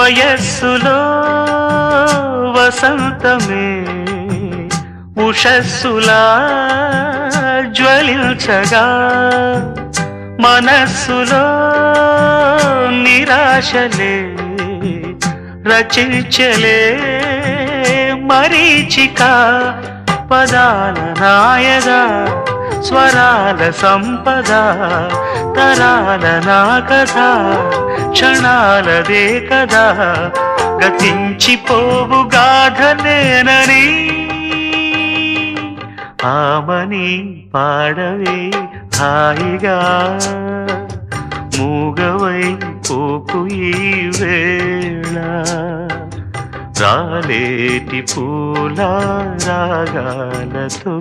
వయస్సులో వసంతమే ఉషస్సులా జ్వలించగా మనస్సులో నిరాశలే రచించలే మరీచిక పదాల నాయగా స్వరాల సంపద తరాల నా కథ క్షణాలదే కదా గతించిపోవు గాథనేనని ఆమని పాడవే హాయిగా మూగవై పోకు ఈ వేళ రాలేటి పూల రాగాలతో